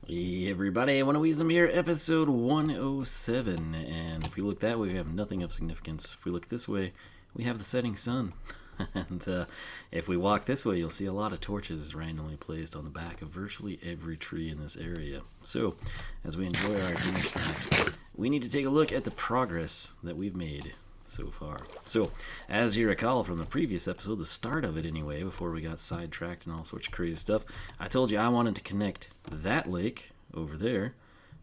Hey everybody, Wiisdom here, episode 107, and if we look that way, we have nothing of significance. If we look this way, we have the setting sun. And if we walk this way, you'll see a lot of torches randomly placed on the back of virtually every tree in this area. So, as we enjoy our dinner snack, we need to take a look at the progress that we've made so far. So, as you recall from the previous episode, the start of it anyway, before we got sidetracked and all sorts of crazy stuff, I told you I wanted to connect that lake over there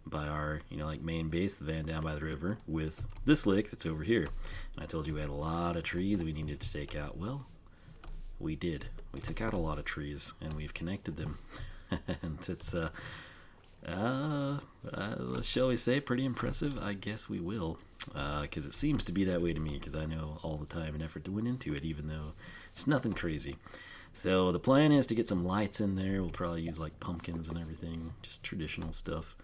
by our, main base, the van down by the river, with this lake that's over here. And I told you we had a lot of trees we needed to take out. Well, we did. We took out a lot of trees, and we've connected them. And it's, shall we say, pretty impressive? I guess we will. Because it seems to be that way to me, because I know all the time and effort that went into it, even though it's nothing crazy. So the plan is to get some lights in there. We'll probably use like pumpkins and everything, just traditional stuff.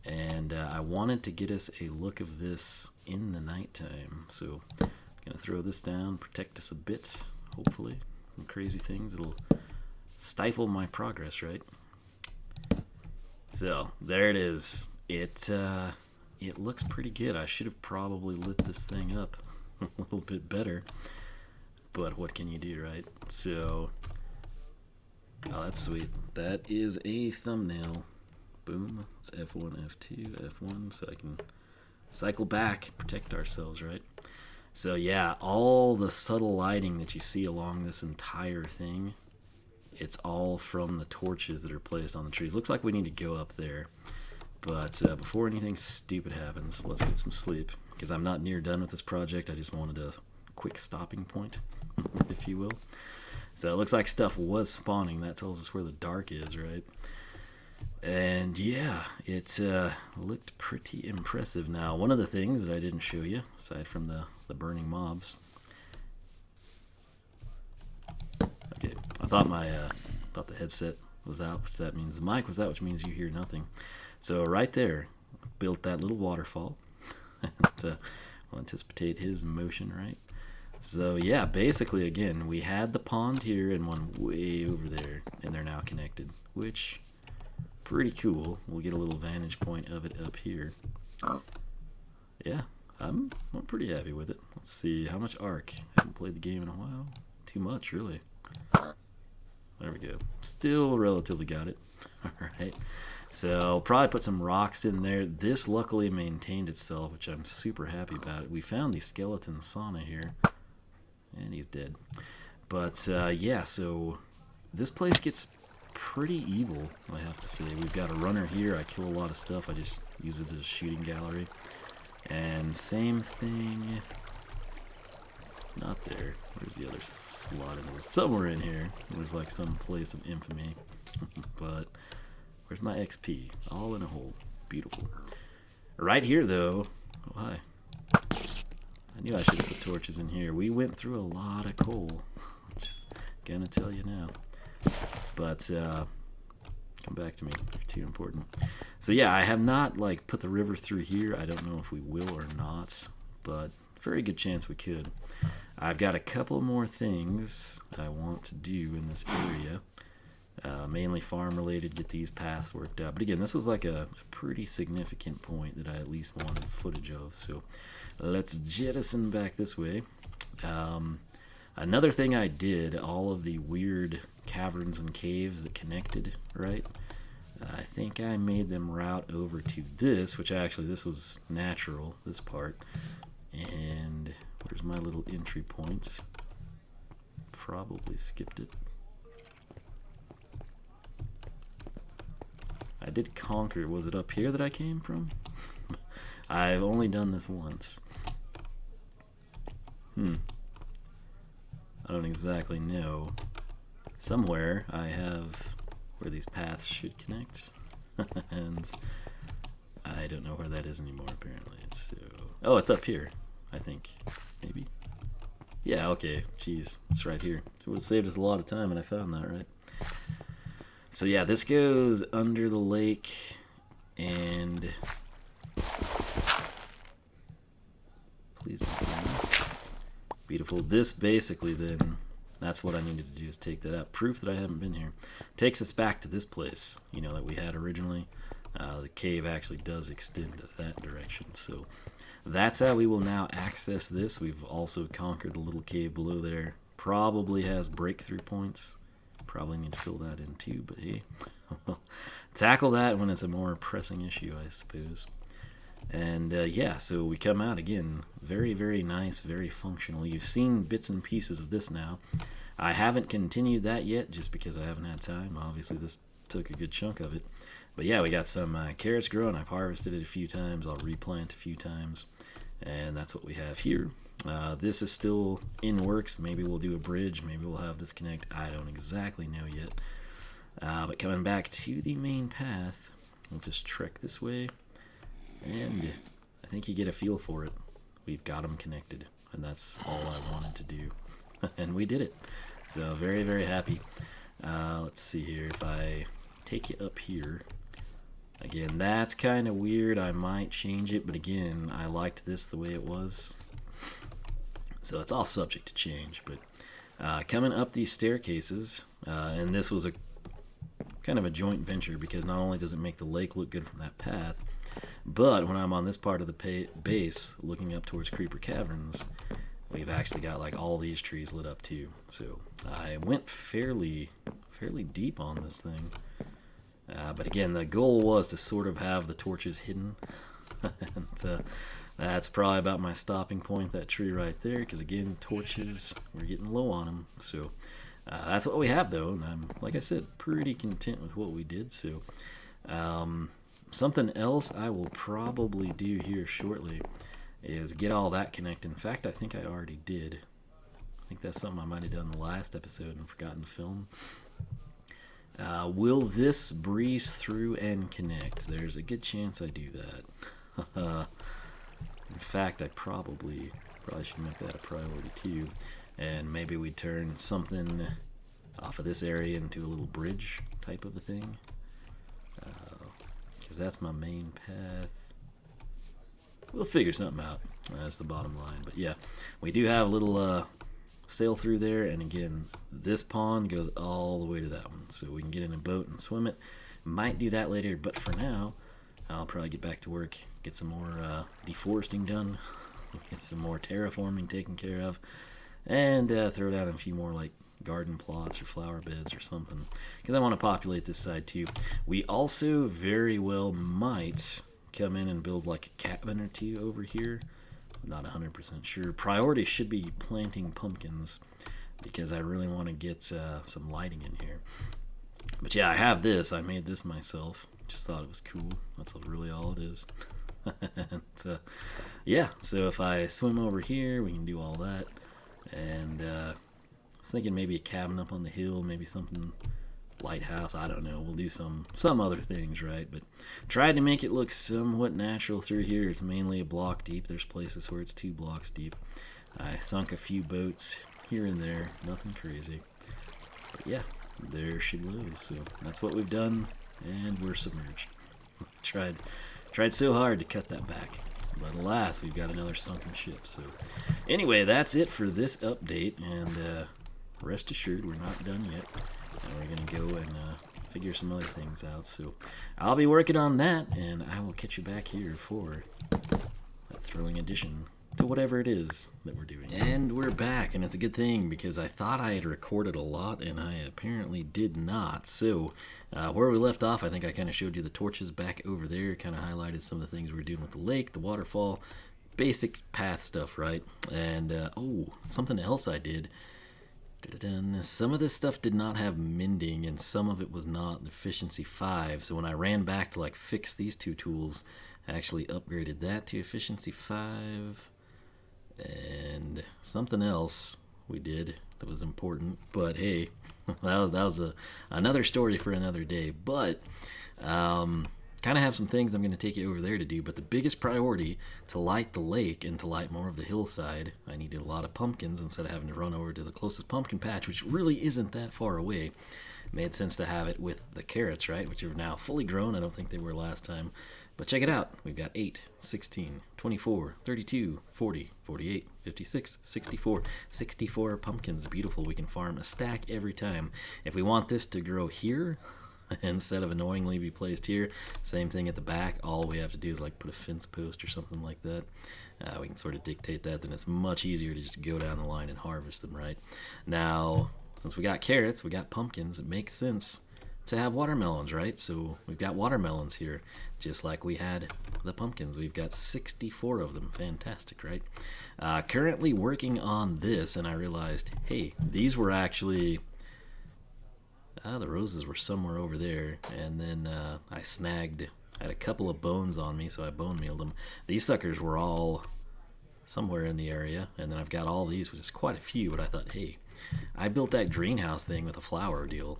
And I wanted to get us a look of this in the nighttime. So I'm going to throw this down, protect us a bit, hopefully, from crazy things. It'll stifle my progress, right? So there it is. It looks pretty good. I should have probably lit this thing up a little bit better. But what can you do, right? So, oh, that's sweet. That is a thumbnail. Boom. It's F1, F2, F1, so I can cycle back, protect ourselves, right? So yeah, all the subtle lighting that you see along this entire thing, it's all from the torches that are placed on the trees. Looks like we need to go up there. But before anything stupid happens, let's get some sleep, because I'm not near done with this project. I just wanted a quick stopping point, if you will. So it looks like stuff was spawning. That tells us where the dark is, right? And yeah, it looked pretty impressive. Now, one of the things that I didn't show you, aside from the burning mobs. Okay, I thought thought the headset was out, which that means the mic was out, which means you hear nothing. So right there, built that little waterfall. And, we'll anticipate his motion, right? So yeah, basically, again, we had the pond here and one way over there, and they're now connected, which pretty cool. We'll get a little vantage point of it up here. Yeah, I'm pretty happy with it. Let's see, how much Ark? Haven't played the game in a while. Too much, really. There we go. Still relatively got it. All right. So I'll probably put some rocks in there. This luckily maintained itself, which I'm super happy about. We found the skeleton sauna here, and he's dead. But yeah, so this place gets pretty evil, I have to say. We've got a runner here. I kill a lot of stuff. I just use it as a shooting gallery. And same thing. Not there. Where's the other slot in this? Somewhere in here. There's like some place of infamy. But where's my XP? All in a hole. Beautiful. Right here, though. Oh, hi. I knew I should have put torches in here. We went through a lot of coal. Just gonna tell you now. But, come back to me. You're too important. So yeah, I have not, put the river through here. I don't know if we will or not. But very good chance we could. I've got a couple more things I want to do in this area. Mainly farm related, get these paths worked out. But again, this was like a pretty significant point that I at least wanted footage of. So let's jettison back this way. Another thing I did, all of the weird caverns and caves that connected, right? I think I made them route over to this, which actually, this was natural, this part. And where's my little entry points? Probably skipped it. I did conquer. Was it up here that I came from? I've only done this once. I don't exactly know. Somewhere I have where these paths should connect. And I don't know where that is anymore, apparently. So, oh, it's up here, I think. Maybe? Yeah, okay. Jeez, it's right here. It would have saved us a lot of time, and I found that, right? So yeah, this goes under the lake, and please don't do this. Beautiful. This basically then That's what I needed to do, is take that out. Proof that I haven't been here. Takes us back to this place, that we had originally. The cave actually does extend that direction. So that's how we will now access this. We've also conquered the little cave below there. Probably has breakthrough points. Probably need to fill that in too, but hey. Tackle that when it's a more pressing issue, I suppose. And yeah, so we come out again. Very, very nice, very functional. You've seen bits and pieces of this now. I haven't continued that yet just because I haven't had time. Obviously, this took a good chunk of it. But yeah, we got some carrots growing. I've harvested it a few times. I'll replant a few times. And that's what we have here. This is still in works. Maybe we'll do a bridge. Maybe we'll have this connect. I don't exactly know yet. But coming back to the main path, we'll just trek this way. And I think you get a feel for it. We've got them connected. And that's all I wanted to do. And we did it. So very, very happy. Let's see here. If I take you up here. Again, that's kind of weird. I might change it. But again, I liked this the way it was. So it's all subject to change. But coming up these staircases. And this was a kind of a joint venture. Because not only does it make the lake look good from that path. But when I'm on this part of the base, looking up towards Creeper Caverns, we've actually got like all these trees lit up too. So I went fairly deep on this thing. But again, the goal was to sort of have the torches hidden. And that's probably about my stopping point, that tree right there. Because again, torches, we're getting low on them. So that's what we have though. And I'm, like I said, pretty content with what we did. So something else I will probably do here shortly is get all that connected. In fact, I think I already did. I think that's something I might have done in the last episode and forgotten to film. Will this breeze through and connect? There's a good chance I do that. In fact, I probably should make that a priority too. And maybe we turn something off of this area into a little bridge type of a thing. Because that's my main path. We'll figure something out. That's the bottom line. But yeah, we do have a little sail through there. And again, this pond goes all the way to that one. So we can get in a boat and swim it. Might do that later. But for now, I'll probably get back to work. Get some more deforesting done. Get some more terraforming taken care of. And throw down a few more like garden plots or flower beds or something, because I want to populate this side too. We also very well might come in and build like a cabin or two over here. I'm not 100% sure. Priority should be planting pumpkins, because I really want to get some lighting in here. But yeah, I have this. I made this myself. Just thought it was cool. That's really all it is. And, yeah, so if I swim over here, we can do all that. And I was thinking maybe a cabin up on the hill, maybe something lighthouse. I don't know. We'll do some other things, right? But tried to make it look somewhat natural through here. It's mainly a block deep. There's places where it's 2 blocks deep. I sunk a few boats here and there. Nothing crazy. But yeah, there she goes. So that's what we've done, and we're submerged. Tried so hard to cut that back. But alas, we've got another sunken ship. So anyway, that's it for this update. And rest assured, we're not done yet. And we're going to go and figure some other things out. So I'll be working on that, and I will catch you back here for a thrilling addition to whatever it is that we're doing. And we're back, and it's a good thing, because I thought I had recorded a lot, and I apparently did not. So where we left off, I think I kind of showed you the torches back over there, kind of highlighted some of the things we were doing with the lake, the waterfall, basic path stuff, right? And oh, something else I did. Some of this stuff did not have mending, and some of it was not efficiency 5. So when I ran back to like fix these 2 tools, I actually upgraded that to efficiency 5. And something else we did that was important. But hey, that was another story for another day. But kind of have some things I'm going to take you over there to do. But the biggest priority, to light the lake and to light more of the hillside, I needed a lot of pumpkins instead of having to run over to the closest pumpkin patch, which really isn't that far away. It made sense to have it with the carrots, right, which are now fully grown. I don't think they were last time. But check it out. We've got 8, 16, 24, 32, 40, 48, 56, 64. 64 pumpkins. Beautiful. We can farm a stack every time. If we want this to grow here, instead of annoyingly be placed here, same thing at the back. All we have to do is like put a fence post or something like that. We can sort of dictate that. Then it's much easier to just go down the line and harvest them, right? Now, since we got carrots, we got pumpkins, it makes sense to have watermelons, right? So we've got watermelons here, just like we had the pumpkins. We've got 64 of them. Fantastic, right? Currently working on this, and I realized, hey, these were actually... the roses were somewhere over there, and then I had a couple of bones on me, so I bone mealed them. These suckers were all somewhere in the area, and then I've got all these, which is quite a few, but I thought, hey, I built that greenhouse thing with a flower deal.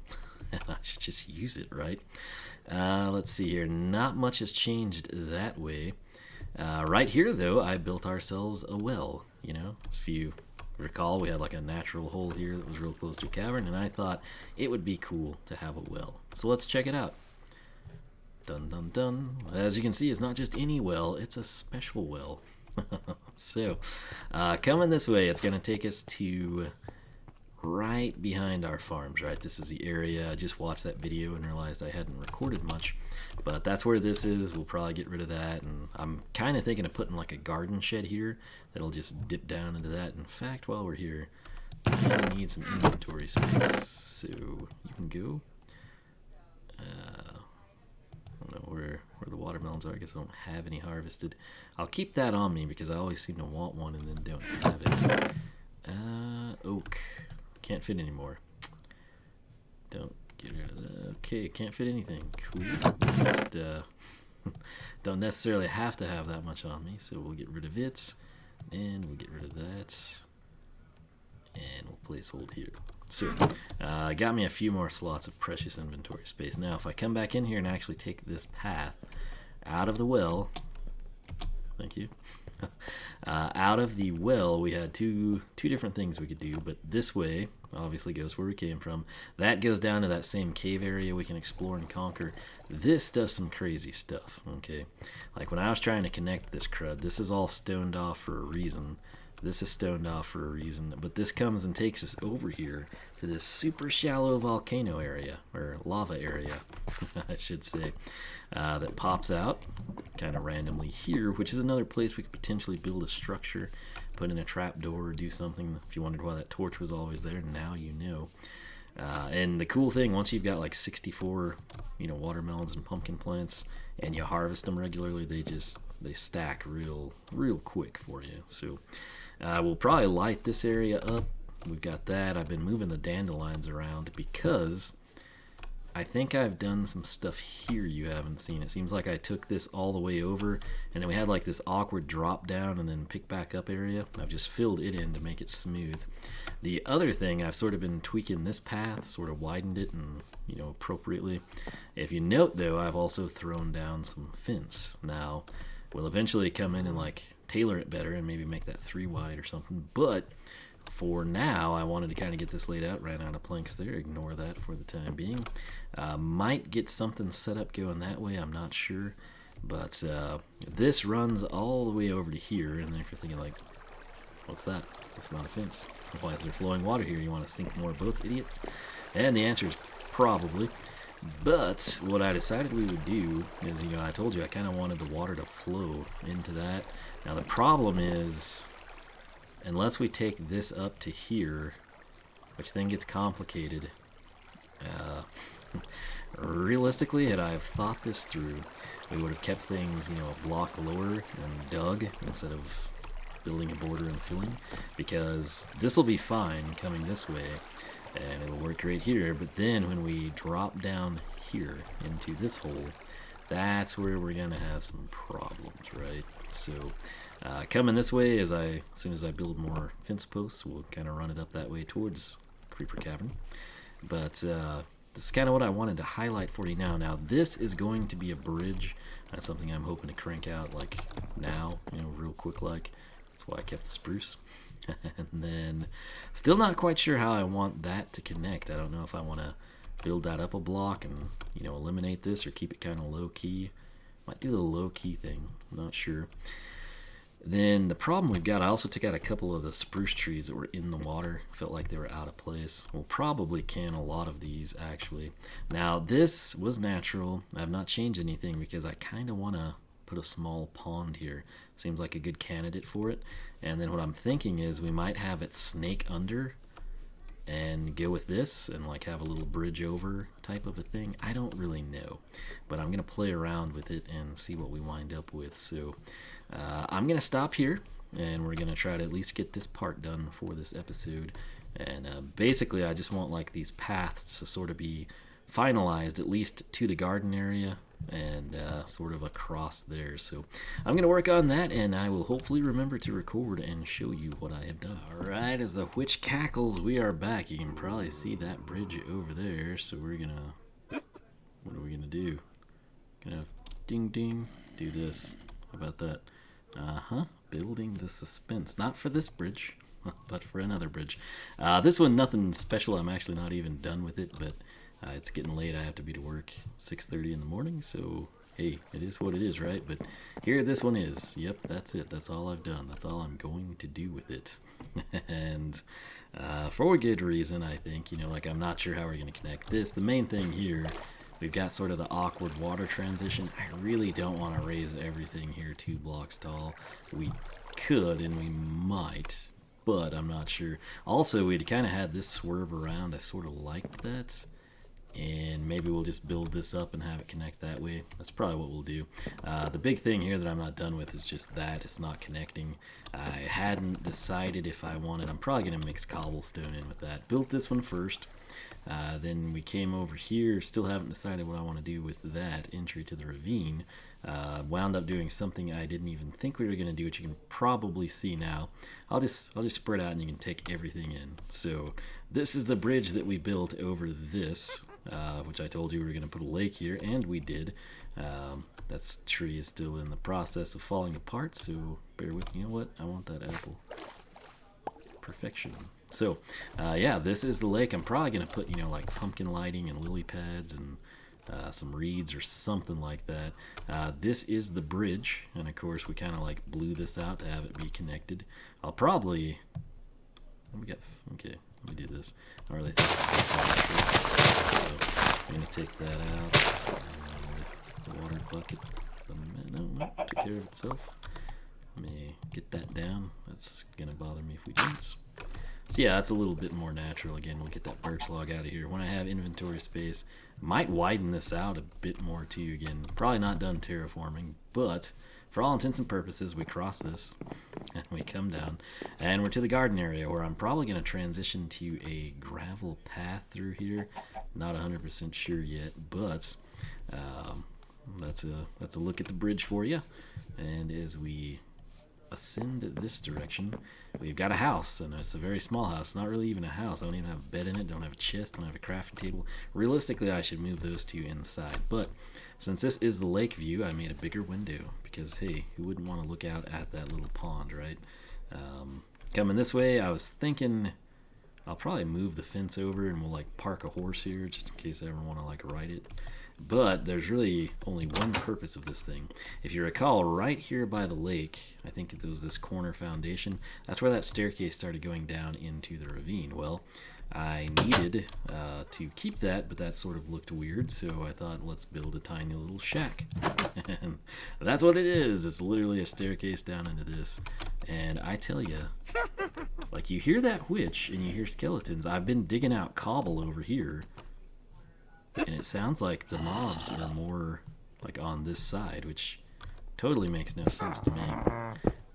I should just use it, right? Let's see here. Not much has changed that way. Right here, though, I built ourselves a well. You know, if you recall, we had like a natural hole here that was real close to a cavern, and I thought it would be cool to have a well. So let's check it out. Dun dun dun. As you can see, it's not just any well, it's a special well. So, coming this way, it's going to take us to right behind our farms, right? This is the area. I just watched that video and realized I hadn't recorded much, but that's where this is. We'll probably get rid of that, and I'm kind of thinking of putting like a garden shed here that'll just dip down into that. In fact, while we're here, we need some inventory space, so you can go. I don't know where the watermelons are. I guess I don't have any harvested. I'll keep that on me because I always seem to want one and then don't have it. Oak. Can't fit anymore. Don't get rid of that. Okay, can't fit anything. Cool. Just don't necessarily have to have that much on me, so we'll get rid of it, and we'll get rid of that, and we'll place hold here. So, got me a few more slots of precious inventory space. Now, if I come back in here and actually take this path out of the well, thank you. Out of the well, we had two different things we could do, but this way obviously goes where we came from. That goes down to that same cave area we can explore and conquer. This does some crazy stuff, okay? Like when I was trying to connect this crud, this is all stoned off for a reason. This is stoned off for a reason, but this comes and takes us over here to this super shallow volcano area, or lava area, I should say, that pops out kind of randomly here, which is another place we could potentially build a structure, put in a trap door, or do something. If you wondered why that torch was always there, now you know. And the cool thing, once you've got like 64, watermelons and pumpkin plants, and you harvest them regularly, they stack real quick for you. So we'll probably light this area up. We've got that. I've been moving the dandelions around because I think I've done some stuff here you haven't seen. It seems like I took this all the way over, and then we had like this awkward drop down and then pick back up area. I've just filled it in to make it smooth. The other thing, I've sort of been tweaking this path, sort of widened it and appropriately. If you note though, I've also thrown down some fence. Now we'll eventually come in and like tailor it better and maybe make that 3 wide or something, but for now I wanted to kind of get this laid out. Ran out of planks there, ignore that for the time being. Might get something set up going that way, I'm not sure, but this runs all the way over to here. And if you're thinking like, what's that? That's not a fence. Why is there flowing water here? You want to sink more boats, idiots? And the answer is probably. But what I decided we would do is, I told you I kind of wanted the water to flow into that. Now the problem is, unless we take this up to here, which then gets complicated, realistically, had I have thought this through, we would have kept things, a block lower and dug instead of building a border and filling, because this will be fine coming this way and it'll work right here, but then when we drop down here into this hole, that's where we're gonna have some problems, right? So coming this way, as soon as I build more fence posts, we'll kind of run it up that way towards Creeper Cavern. But this is kind of what I wanted to highlight for you now. Now this is going to be a bridge. That's something I'm hoping to crank out like now, real quick like. That's why I kept the spruce. And then still not quite sure how I want that to connect. I don't know if I want to build that up a block and eliminate this, or keep it kind of low key, Might do the low-key thing. I'm not sure. Then the problem we've got, I also took out a couple of the spruce trees that were in the water. Felt like they were out of place. We'll probably can a lot of these, actually. Now, this was natural. I've not changed anything because I kind of want to put a small pond here. Seems like a good candidate for it. And then what I'm thinking is we might have it snake under and go with this and like have a little bridge over type of a thing. I don't really know, but I'm going to play around with it and see what we wind up with. So I'm going to stop here, and we're going to try to at least get this part done for this episode. And basically, I just want like these paths to sort of be finalized, at least to the garden area and sort of across there. So I'm going to work on that, and I will hopefully remember to record and show you what I have done. Alright, as the witch cackles, we are back. You can probably see that bridge over there. So we're going to, what are we going to do? Gonna ding ding, do this. How about that? Building the suspense. Not for this bridge, but for another bridge. This one, nothing special. I'm actually not even done with it, but it's getting late. I have to be to work 6:30 in the morning, so hey, it is what it is, right? But here this one is. Yep, that's it. That's all I've done. That's all I'm going to do with it. And for good reason, I think. You know, like I'm not sure how we're going to connect this. The main thing here, we've got sort of the awkward water transition. I really don't want to raise everything here 2 blocks tall. We could and we might, but I'm not sure. Also, we'd kind of had this swerve around. I sort of liked that. And maybe we'll just build this up and have it connect that way. That's probably what we'll do. The big thing here that I'm not done with is just that it's not connecting. I hadn't decided if I wanted. I'm probably going to mix cobblestone in with that. Built this one first. Then we came over here, still haven't decided what I want to do with that entry to the ravine. Wound up doing something I didn't even think we were going to do, which you can probably see now. I'll just spread out and you can take everything in. So this is the bridge that we built over this, which I told you we were going to put a lake here, and we did. That tree is still in the process of falling apart, so bear with me. You know what? I want that apple. Perfection. So, yeah, this is the lake. I'm probably going to put, you know, like pumpkin lighting and lily pads and some reeds or something like that. This is the bridge, and of course we kind of like blew this out to have it be connected. I'll probably... Okay, let me do this. I really think this is so I'm going to take that out. The water bucket. No, took care of itself. Let me get that down. That's going to bother me if we don't. So yeah, that's a little bit more natural. Again, we'll get that birch log out of here. When I have inventory space, might widen this out a bit more too. Again, probably not done terraforming, but for all intents and purposes, we cross this and we come down, and we're to the garden area where I'm probably going to transition to a gravel path through here. Not 100% sure yet, but that's a look at the bridge for you. And as we ascend this direction, we've got a house, and it's a very small house. Not really even a house. I don't even have a bed in it, don't have a chest, don't have a crafting table. Realistically, I should move those two inside, but since this is the lake view, I made a bigger window because, hey, who wouldn't want to look out at that little pond, right? Coming this way, I was thinking I'll probably move the fence over and we'll like park a horse here just in case I ever want to like ride it. But there's really only one purpose of this thing. If you recall, right here by the lake, I think it was this corner foundation, that's where that staircase started going down into the ravine. Well, I needed to keep that, but that sort of looked weird, so I thought, let's build a tiny little shack. And that's what it is. It's literally a staircase down into this. And I tell you, like, you hear that witch and you hear skeletons. I've been digging out cobble over here, and it sounds like the mobs are more like on this side, which totally makes no sense to me.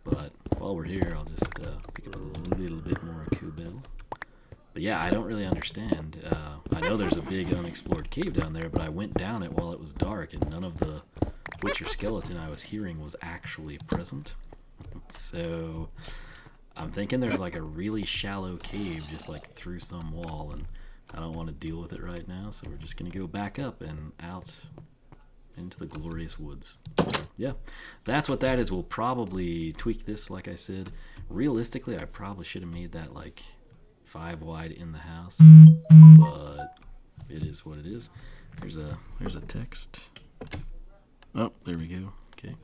But while we're here, I'll just pick up a little bit more cobble. But yeah, I don't really understand. I know there's a big unexplored cave down there, but I went down it while it was dark, and none of the witch or skeleton I was hearing was actually present. So I'm thinking there's like a really shallow cave just like through some wall, and I don't want to deal with it right now, so we're just going to go back up and out into the glorious woods. Yeah, that's what that is. We'll probably tweak this, like I said. Realistically, I probably should have made that like 5 wide in the house, but it is what it is. There's a text. Oh, there we go. Okay.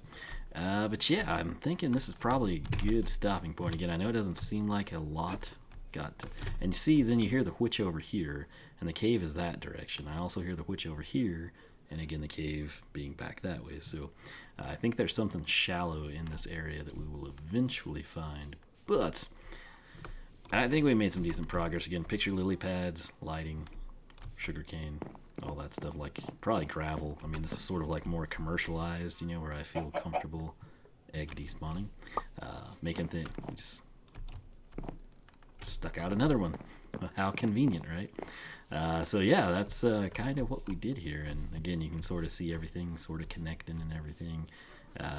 But yeah, I'm thinking this is probably a good stopping point. Again, I know it doesn't seem like a lot got to, and see, then you hear the witch over here, and the cave is that direction. I also hear the witch over here, and again, the cave being back that way. So I think there's something shallow in this area that we will eventually find. But I think we made some decent progress. Again, picture lily pads, lighting, sugarcane, all that stuff, like probably gravel. I mean, this is sort of like more commercialized, where I feel comfortable egg despawning. Making things, just stuck out another one. How convenient, right? So yeah, that's kind of what we did here. And again, you can sort of see everything sort of connecting and everything.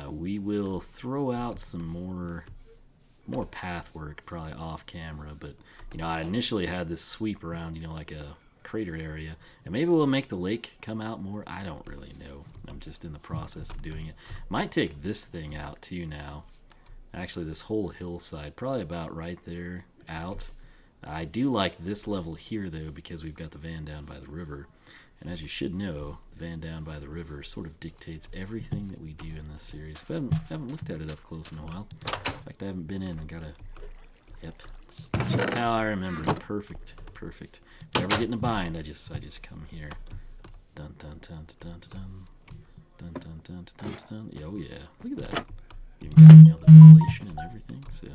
We will throw out some more path work probably off camera, but I initially had this sweep around, like a crater area, and maybe we'll make the lake come out more. I don't really know. I'm just in the process of doing it. Might take this thing out too now. Actually, this whole hillside, probably about right there out. I do like this level here though, because we've got the van down by the river, and as you should know, the van down by the river sort of dictates everything that we do in this series. I haven't looked at it up close in a while. In fact, I haven't been in and gotta. Yep, it's just how I remember it. Perfect. If I ever get in a bind, I just come here. Dun dun dun dun dun dun dun dun dun dun. Oh yeah, look at that. Even got the ventilation and everything. So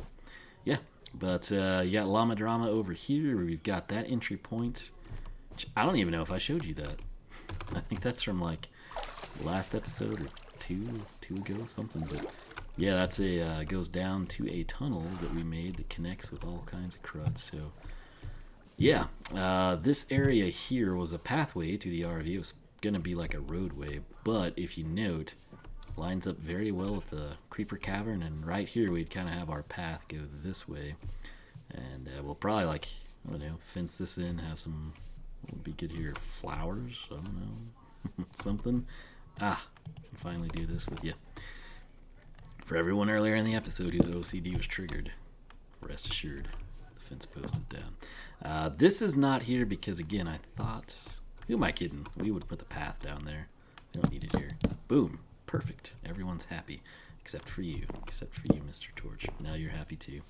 yeah, but you got Llama Drama over here. We've got that entry point. Which I don't even know if I showed you that. I think that's from like last episode or two ago, something. But yeah, that's goes down to a tunnel that we made that connects with all kinds of crud. So yeah, this area here was a pathway to the RV. It was gonna be like a roadway, but if you note, lines up very well with the creeper cavern, and right here we'd kind of have our path go this way, and we'll probably I don't know, fence this in, have some, what would be good here, flowers, I don't know, something. Can finally do this with you. For everyone earlier in the episode whose OCD was triggered, rest assured, the fence post is down. This is not here because, again, I thought, who am I kidding? We would put the path down there. We don't need it here. Boom. Perfect. Everyone's happy. Except for you, Mr. Torch. Now you're happy too.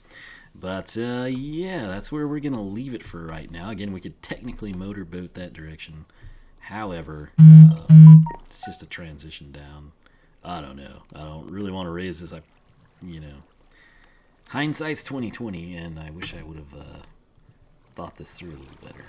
But, yeah, that's where we're going to leave it for right now. Again, we could technically motorboat that direction. However, it's just a transition down. I don't know. I don't really want to raise this. Hindsight's 20/20, and I wish I would have thought this through a little better.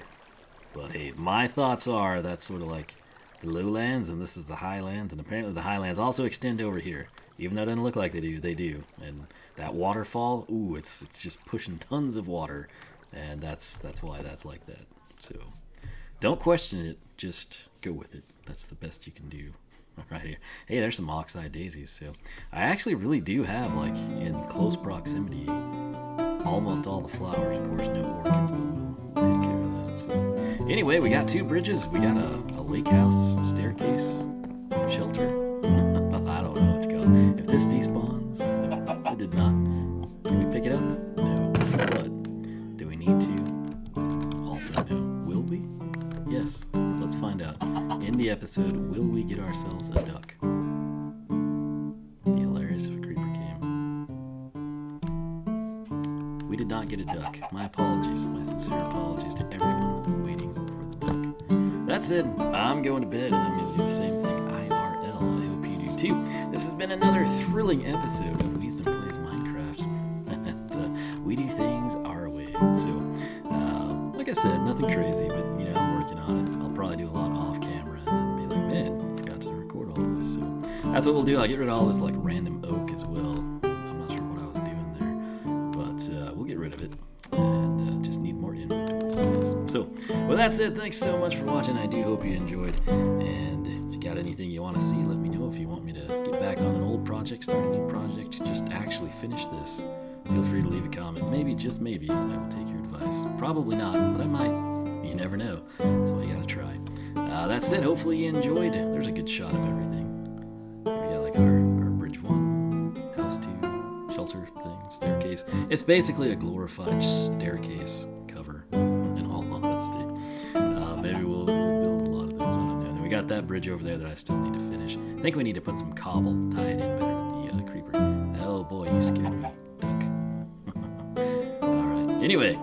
But hey, my thoughts are that's sort of like the lowlands, and this is the highlands, and apparently the highlands also extend over here. Even though it doesn't look like they do. And that waterfall, ooh, it's just pushing tons of water, and that's why that's like that. So don't question it, just go with it. That's the best you can do. Right here. Hey, there's some oxeye daisies. So I actually really do have, in close proximity, almost all the flowers. Of course, no orchids, but we'll take care of that. So anyway, we got two bridges. We got a lake house, staircase, shelter. I don't know what to call. If this despawns, it did not. Can we pick it up? No. But do we need to? Also no. Will we? Yes. Let's find out. In the episode, will we get ourselves a duck? Be hilarious if a creeper came. We did not get a duck. My apologies. My sincere apologies to everyone waiting for the duck. That's it. I'm going to bed, and I'm going to do the same thing IRL. I hope you do too. This has been another thrilling episode of Wiisdom Plays Minecraft. And we do things our way. So, like I said, nothing crazy, but I'm working on it. I'll probably do a lot off camera and then be like, man, I forgot to record all this. So that's what we'll do. I'll get rid of all this random oak as well. I'm not sure what I was doing there, but we'll get rid of it and just need more inventory space. So with that said, thanks so much for watching. I do hope you enjoyed, and if you got anything you want to see, let me know. If you want me to get back on an old project, start a new project, just actually finish this, feel free to leave a comment. Maybe, just maybe, I will take your advice. Probably not, but I might. You never know. That's why you gotta try. That's it. Hopefully you enjoyed. There's a good shot of everything. Here we got our bridge 1, house 2, shelter thing, staircase. It's basically a glorified staircase cover, in all honesty. Maybe we'll build a lot of those. I don't know. And then we got got that bridge over there that I still need to finish. I think we need to put some cobble, tie it in better with the creeper. Oh boy, you scared me, duck. Alright, anyway,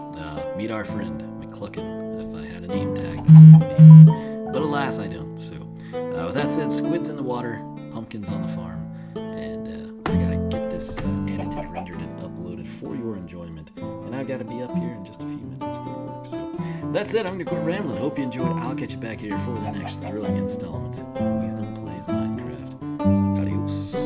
meet our friend, MacLeod. If I had a name tag, that's a good name. But alas, I don't. So, with that said, squids in the water, pumpkins on the farm, and I gotta get this edited, rendered, and uploaded for your enjoyment. And I've got to be up here in just a few minutes to go to work. So, that's it. I'm going to quit rambling. Hope you enjoyed. I'll catch you back here for the next thrilling installment of Wiisdom Plays Minecraft. Adios.